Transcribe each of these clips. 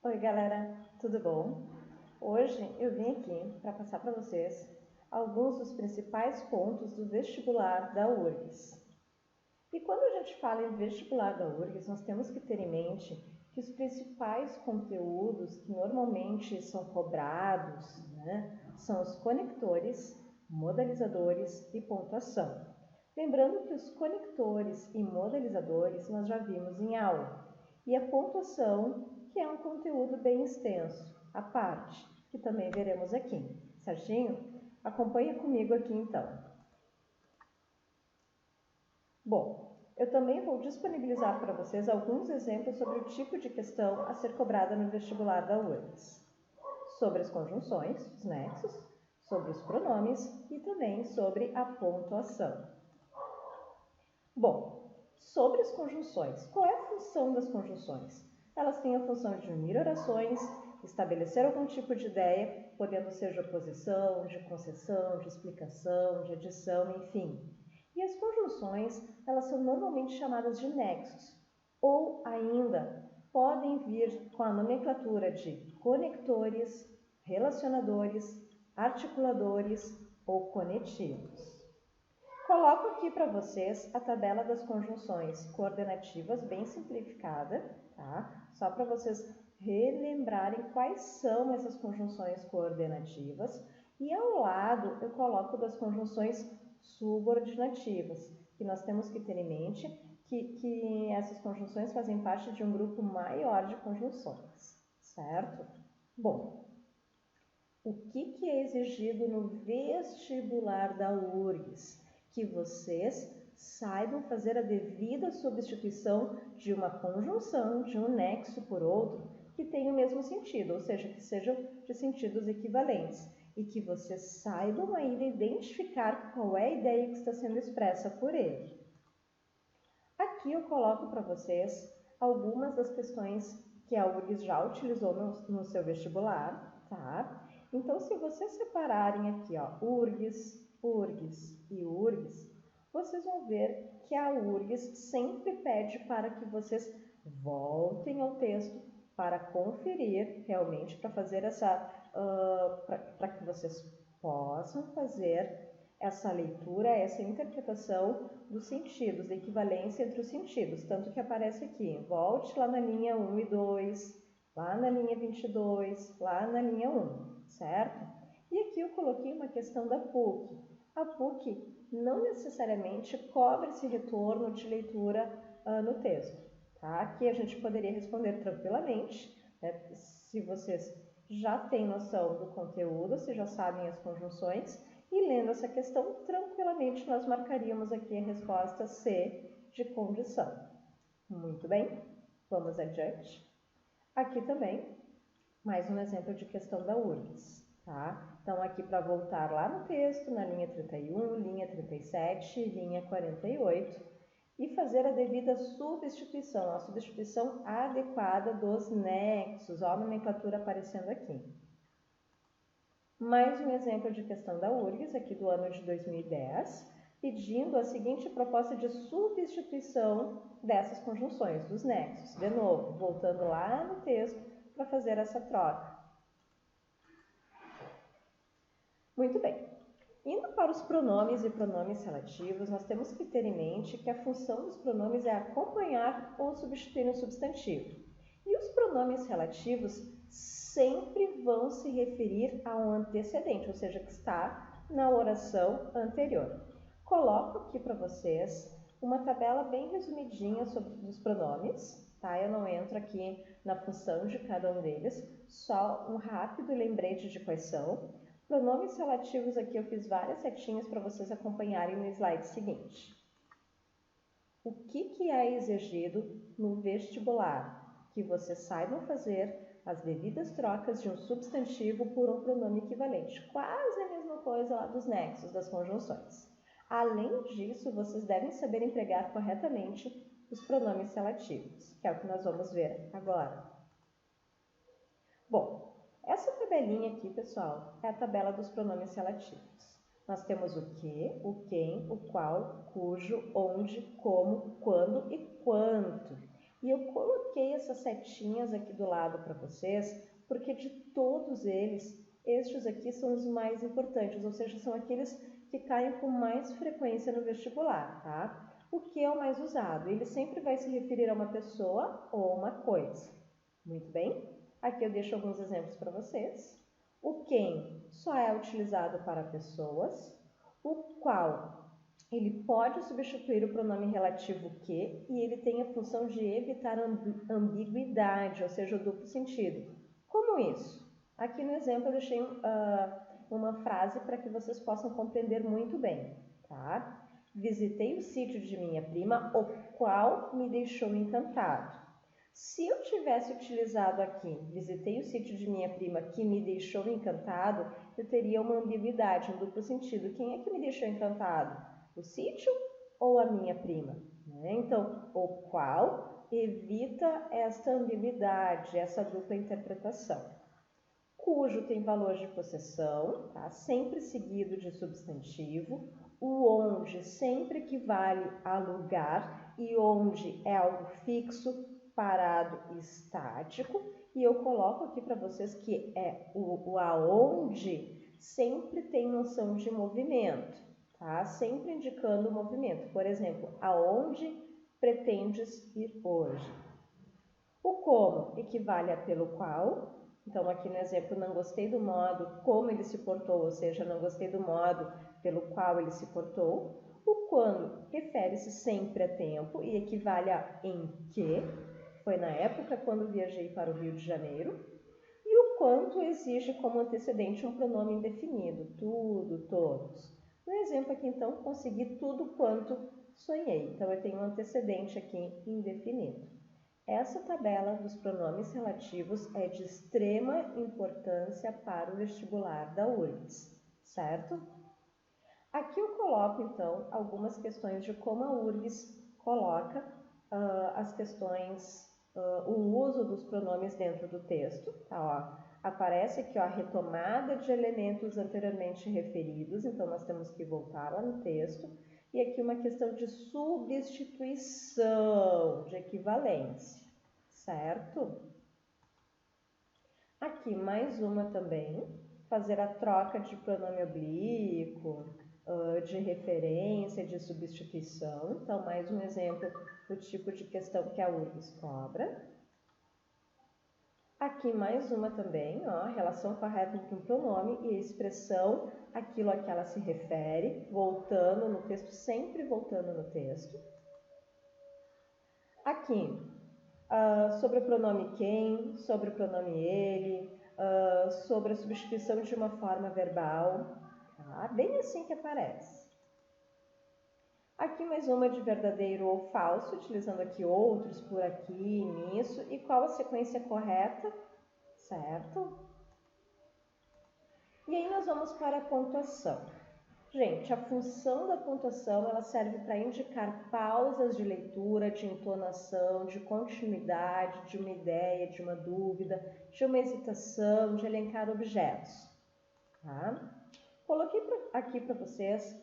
Oi, galera, tudo bom? Hoje eu vim aqui para passar para vocês alguns dos principais pontos do vestibular da URGS. E quando a gente fala em vestibular da URGS, nós temos que ter em mente que os principais conteúdos que normalmente são cobrados, são os conectores, modalizadores e pontuação. Lembrando que os conectores e modalizadores nós já vimos em aula, e a pontuação, que é um conteúdo bem extenso, à parte, que também veremos aqui, certinho? Acompanha comigo aqui então. Bom, eu também vou disponibilizar para vocês alguns exemplos sobre o tipo de questão a ser cobrada no vestibular da URGS, sobre as conjunções, os nexos, sobre os pronomes e também sobre a pontuação. Bom, sobre as conjunções, qual é a função das conjunções? Elas têm a função de unir orações, estabelecer algum tipo de ideia, podendo ser de oposição, de concessão, de explicação, de adição, enfim. E as conjunções, elas são normalmente chamadas de nexos, ou ainda podem vir com a nomenclatura de conectores, relacionadores, articuladores ou conectivos. Coloco aqui para vocês a tabela das conjunções coordenativas, bem simplificada, tá? Só para vocês relembrarem quais são essas conjunções coordenativas. E ao lado eu coloco das conjunções subordinativas, que nós temos que ter em mente que essas conjunções fazem parte de um grupo maior de conjunções, certo? Bom, o que é exigido no vestibular da URGS? Que vocês saibam fazer a devida substituição de uma conjunção, de um nexo por outro, que tenha o mesmo sentido, ou seja, que sejam de sentidos equivalentes, e que vocês saibam ainda identificar qual é a ideia que está sendo expressa por ele. Aqui eu coloco para vocês algumas das questões que a URGS já utilizou no seu vestibular, tá? Então, se vocês separarem aqui, ó, URGS, URGS e URGS, vocês vão ver que a URGS sempre pede para que vocês voltem ao texto para conferir realmente, para fazer para que vocês possam fazer essa leitura, essa interpretação dos sentidos, da equivalência entre os sentidos, tanto que aparece aqui, volte lá na linha 1 e 2, lá na linha 22, lá na linha 1, certo? E aqui eu coloquei uma questão da PUC. A PUC não necessariamente cobra esse retorno de leitura no texto, tá? Aqui a gente poderia responder tranquilamente, né? Se vocês já têm noção do conteúdo, se já sabem as conjunções, e lendo essa questão, tranquilamente nós marcaríamos aqui a resposta C de condição. Muito bem, vamos adiante. Aqui também, mais um exemplo de questão da URGS, tá? Então, aqui para voltar lá no texto, na linha 31, linha 37, linha 48, e fazer a devida substituição, a substituição adequada dos nexos, ó, a nomenclatura aparecendo aqui. Mais um exemplo de questão da URGS, aqui do ano de 2010, pedindo a seguinte proposta de substituição dessas conjunções, dos nexos. De novo, voltando lá no texto para fazer essa troca. Muito bem. Indo para os pronomes e pronomes relativos, nós temos que ter em mente que a função dos pronomes é acompanhar ou substituir um substantivo. E os pronomes relativos sempre vão se referir a um antecedente, ou seja, que está na oração anterior. Coloco aqui para vocês uma tabela bem resumidinha sobre os pronomes, tá? Eu não entro aqui na função de cada um deles, só um rápido lembrete de quais são. Pronomes relativos aqui eu fiz várias setinhas para vocês acompanharem no slide seguinte. O que é exigido no vestibular? Que vocês saibam fazer as devidas trocas de um substantivo por um pronome equivalente. Quase a mesma coisa lá dos nexos, das conjunções. Além disso, vocês devem saber empregar corretamente os pronomes relativos, que é o que nós vamos ver agora. Bom, essa tabelinha aqui, pessoal, é a tabela dos pronomes relativos. Nós temos o que, o quem, o qual, cujo, onde, como, quando e quanto. E eu coloquei essas setinhas aqui do lado para vocês, porque de todos eles, estes aqui são os mais importantes, ou seja, são aqueles que caem com mais frequência no vestibular, tá? O que é o mais usado? Ele sempre vai se referir a uma pessoa ou uma coisa. Muito bem? Aqui eu deixo alguns exemplos para vocês. O quem só é utilizado para pessoas. O qual ele pode substituir o pronome relativo que e ele tem a função de evitar ambiguidade, ou seja, o duplo sentido. Como isso? Aqui no exemplo eu deixei uma frase para que vocês possam compreender muito bem, tá? Visitei o sítio de minha prima, o qual me deixou encantado. Se eu tivesse utilizado aqui, visitei o sítio de minha prima que me deixou encantado, eu teria uma ambiguidade, um duplo sentido. Quem é que me deixou encantado? O sítio ou a minha prima? Então, o qual evita esta ambiguidade, essa dupla interpretação. Cujo tem valor de possessão, tá? Sempre seguido de substantivo. O onde sempre equivale a lugar e onde é algo fixo, parado e estático. E eu coloco aqui para vocês que o aonde sempre tem noção de movimento, tá? Sempre indicando o movimento. Por exemplo, aonde pretendes ir hoje? O como equivale a pelo qual. Então, aqui no exemplo, não gostei do modo como ele se portou, ou seja, não gostei do modo pelo qual ele se portou. O quando refere-se sempre a tempo e equivale a em que, foi na época quando viajei para o Rio de Janeiro. E o quanto exige como antecedente um pronome indefinido, tudo, todos. No exemplo aqui, então, consegui tudo quanto sonhei. Então, eu tenho um antecedente aqui indefinido. Essa tabela dos pronomes relativos é de extrema importância para o vestibular da URGS, certo? Aqui eu coloco, então, algumas questões de como a URGS coloca as questões, o uso dos pronomes dentro do texto. Tá, ó. Aparece aqui ó, a retomada de elementos anteriormente referidos, então nós temos que voltar lá no texto. E aqui uma questão de substituição, de equivalência, certo? Aqui mais uma também, fazer a troca de pronome oblíquo, de referência, de substituição. Então, mais um exemplo do tipo de questão que a URGS cobra. Aqui mais uma também, ó, relação correta entre um pronome e a expressão, aquilo a que ela se refere, voltando no texto, sempre voltando no texto. Aqui, sobre o pronome quem, sobre o pronome ele, sobre a substituição de uma forma verbal, tá? Bem assim que aparece. Aqui mais uma de verdadeiro ou falso, utilizando aqui outros por aqui, nisso, e qual a sequência correta, certo? E aí nós vamos para a pontuação. Gente, a função da pontuação ela serve para indicar pausas de leitura, de entonação, de continuidade, de uma ideia, de uma dúvida, de uma hesitação, de elencar objetos. Tá? Coloquei aqui para vocês,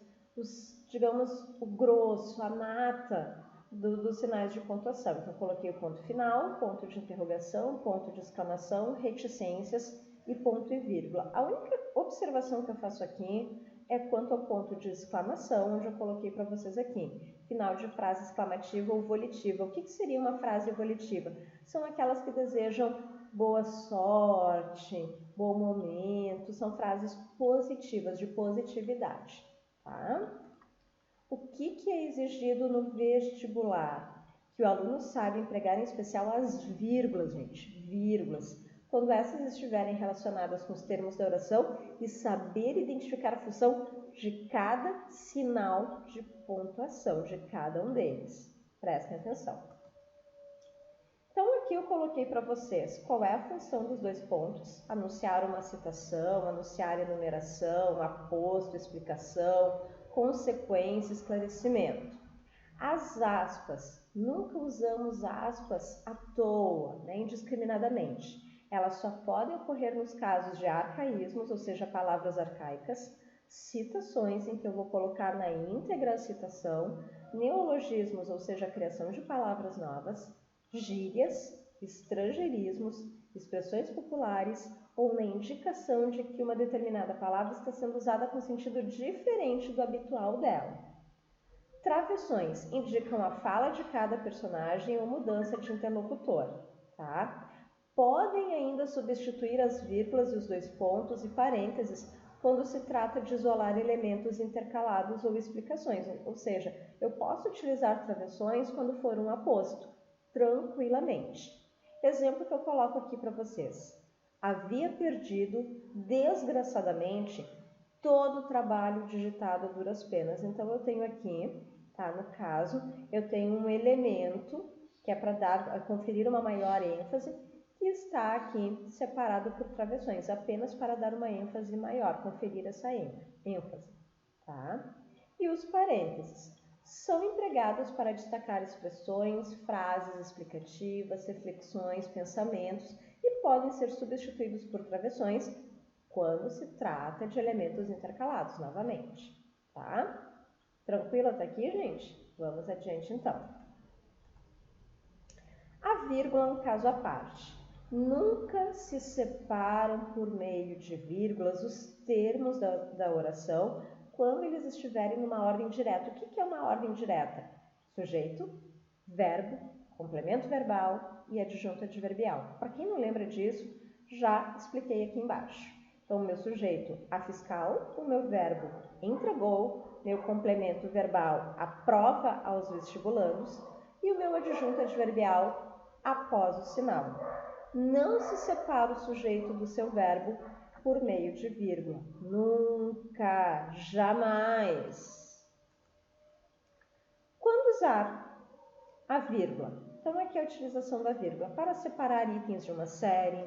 digamos, o grosso, a nata dos sinais de pontuação. Então, coloquei o ponto final, ponto de interrogação, ponto de exclamação, reticências e ponto e vírgula. A única observação que eu faço aqui é quanto ao ponto de exclamação, onde eu coloquei para vocês aqui. Final de frase exclamativa ou volitiva. O que seria uma frase volitiva? São aquelas que desejam boa sorte, bom momento, são frases positivas, de positividade, tá? O que é exigido no vestibular? Que o aluno saiba empregar em especial as vírgulas, gente, vírgulas. Quando essas estiverem relacionadas com os termos da oração e saber identificar a função de cada sinal de pontuação, de cada um deles. Prestem atenção. Então, aqui eu coloquei para vocês qual é a função dos dois pontos. Anunciar uma citação, anunciar enumeração, aposto, explicação, consequência, esclarecimento. As aspas, nunca usamos aspas à toa, né, indiscriminadamente. Elas só podem ocorrer nos casos de arcaísmos, ou seja, palavras arcaicas, citações em que eu vou colocar na íntegra a citação, neologismos, ou seja, a criação de palavras novas, gírias, estrangeirismos, expressões populares ou na indicação de que uma determinada palavra está sendo usada com sentido diferente do habitual dela. Travessões indicam a fala de cada personagem ou mudança de interlocutor, tá? Podem ainda substituir as vírgulas e os dois pontos e parênteses quando se trata de isolar elementos intercalados ou explicações, ou seja, eu posso utilizar travessões quando for um aposto, tranquilamente. Exemplo que eu coloco aqui para vocês. Havia perdido, desgraçadamente, todo o trabalho digitado a duras penas. Então, eu tenho aqui, tá? No caso, eu tenho um elemento que é para conferir uma maior ênfase, que está aqui separado por travessões, apenas para dar uma ênfase maior, conferir essa ênfase, tá? E os parênteses são empregados para destacar expressões, frases explicativas, reflexões, pensamentos e podem ser substituídos por travessões quando se trata de elementos intercalados, novamente, tá? Tranquilo até aqui, gente? Vamos adiante, então. A vírgula é um caso à parte. Nunca se separam por meio de vírgulas os termos da oração quando eles estiverem numa ordem direta. O que é uma ordem direta? Sujeito, verbo, complemento verbal e adjunto adverbial. Para quem não lembra disso, já expliquei aqui embaixo. Então, o meu sujeito, a fiscal, o meu verbo, entregou, meu complemento verbal, aprova aos vestibulandos e o meu adjunto adverbial, após o sinal. Não se separa o sujeito do seu verbo por meio de vírgula. Nunca, jamais. Quando usar a vírgula? Então, aqui é a utilização da vírgula para separar itens de uma série,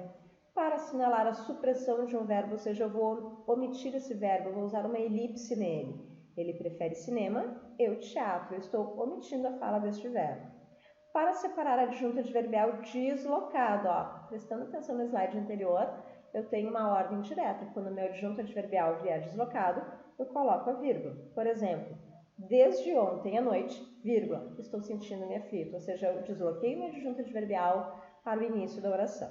para assinalar a supressão de um verbo, ou seja, eu vou omitir esse verbo, vou usar uma elipse nele. Ele prefere cinema, eu teatro, eu estou omitindo a fala deste verbo. Para separar adjunto adverbial deslocado, ó, prestando atenção no slide anterior, eu tenho uma ordem direta. Quando o meu adjunto adverbial vier deslocado, eu coloco a vírgula. Por exemplo, desde ontem à noite, vírgula, estou sentindo-me aflito. Ou seja, eu desloquei o meu adjunto adverbial para o início da oração.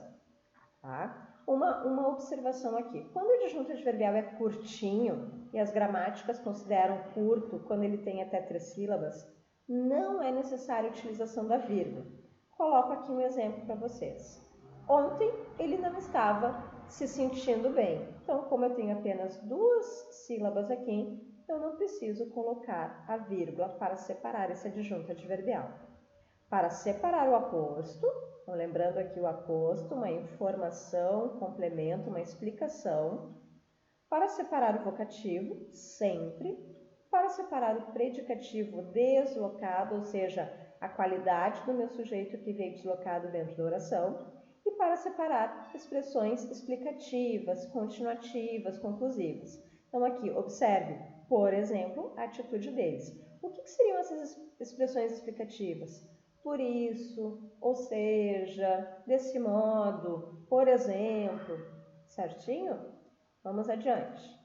Tá? Uma observação aqui. Quando o adjunto adverbial é curtinho, e as gramáticas consideram curto quando ele tem até 3 sílabas, não é necessária a utilização da vírgula. Coloco aqui um exemplo para vocês. Ontem ele não estava se sentindo bem. Então, como eu tenho apenas 2 sílabas aqui, eu não preciso colocar a vírgula para separar esse adjunto adverbial. Para separar o aposto, então, lembrando aqui o aposto, uma informação, um complemento, uma explicação. Para separar o vocativo, sempre. Para separar o predicativo deslocado, ou seja, a qualidade do meu sujeito que veio deslocado dentro da oração, e para separar expressões explicativas, continuativas, conclusivas. Então, aqui, observe, por exemplo, a atitude deles. O que seriam essas expressões explicativas? Por isso, ou seja, desse modo, por exemplo, certinho? Vamos adiante.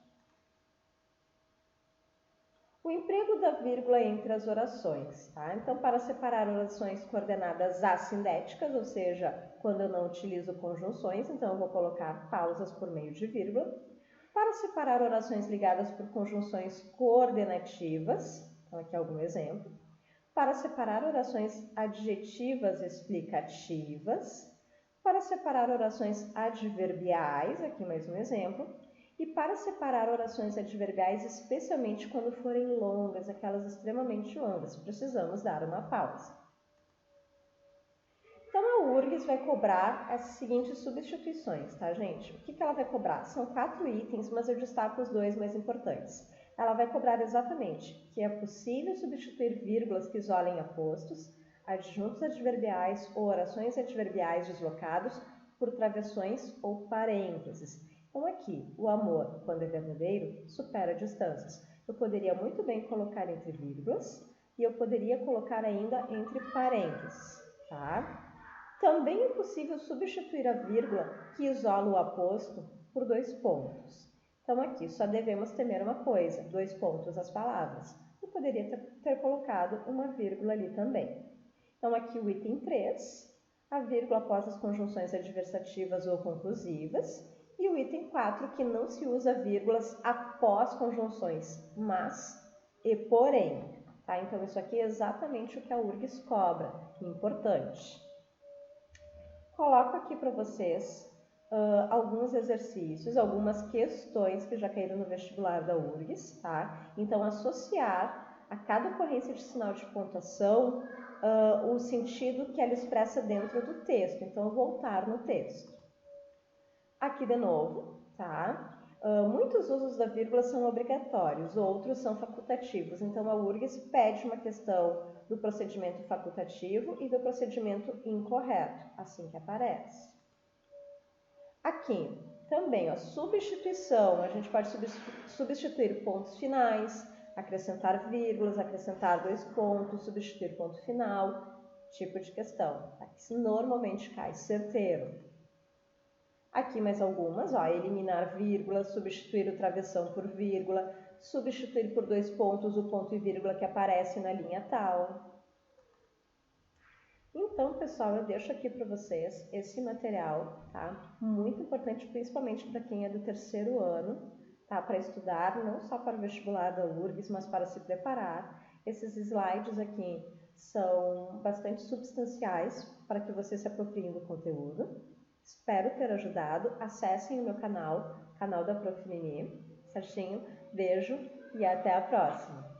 O emprego da vírgula entre as orações, tá? Então, para separar orações coordenadas assindéticas, ou seja, quando eu não utilizo conjunções, então eu vou colocar pausas por meio de vírgula. Para separar orações ligadas por conjunções coordenativas, então aqui algum exemplo. Para separar orações adjetivas explicativas. Para separar orações adverbiais, aqui mais um exemplo. E para separar orações adverbiais, especialmente quando forem longas, aquelas extremamente longas, precisamos dar uma pausa. Então, a URGS vai cobrar as seguintes substituições, tá, gente? O que ela vai cobrar? São 4 itens, mas eu destaco os 2 mais importantes. Ela vai cobrar exatamente que é possível substituir vírgulas que isolem apostos, adjuntos adverbiais ou orações adverbiais deslocados por travessões ou parênteses. Então, aqui, o amor, quando é verdadeiro, supera distâncias. Eu poderia muito bem colocar entre vírgulas e eu poderia colocar ainda entre parênteses, tá? Também é possível substituir a vírgula que isola o aposto por 2 pontos. Então, aqui, só devemos temer uma coisa, 2 pontos as palavras. Eu poderia ter colocado uma vírgula ali também. Então, aqui o item 3, a vírgula após as conjunções adversativas ou conclusivas, e o item 4, que não se usa vírgulas após conjunções mas e porém. Tá? Então, isso aqui é exatamente o que a URGS cobra, importante. Coloco aqui para vocês alguns exercícios, algumas questões que já caíram no vestibular da URGS, tá? Então, associar a cada ocorrência de sinal de pontuação o sentido que ela expressa dentro do texto. Então, voltar no texto. Aqui de novo, tá? Muitos usos da vírgula são obrigatórios, outros são facultativos. Então, a URGS pede uma questão do procedimento facultativo e do procedimento incorreto, assim que aparece. Aqui, também, a substituição. A gente pode substituir pontos finais, acrescentar vírgulas, acrescentar 2 pontos, substituir ponto final, tipo de questão. Tá? Isso normalmente cai certeiro. Aqui mais algumas, ó, eliminar vírgula, substituir o travessão por vírgula, substituir por 2 pontos o ponto e vírgula que aparece na linha tal. Então, pessoal, eu deixo aqui para vocês esse material, tá? Muito importante, principalmente para quem é do 3º ano, tá? Para estudar, não só para o vestibular da URGS, mas para se preparar. Esses slides aqui são bastante substanciais para que você se aproprie do conteúdo. Espero ter ajudado. Acessem o meu canal da Prof. Nini, certinho? Beijo e até a próxima!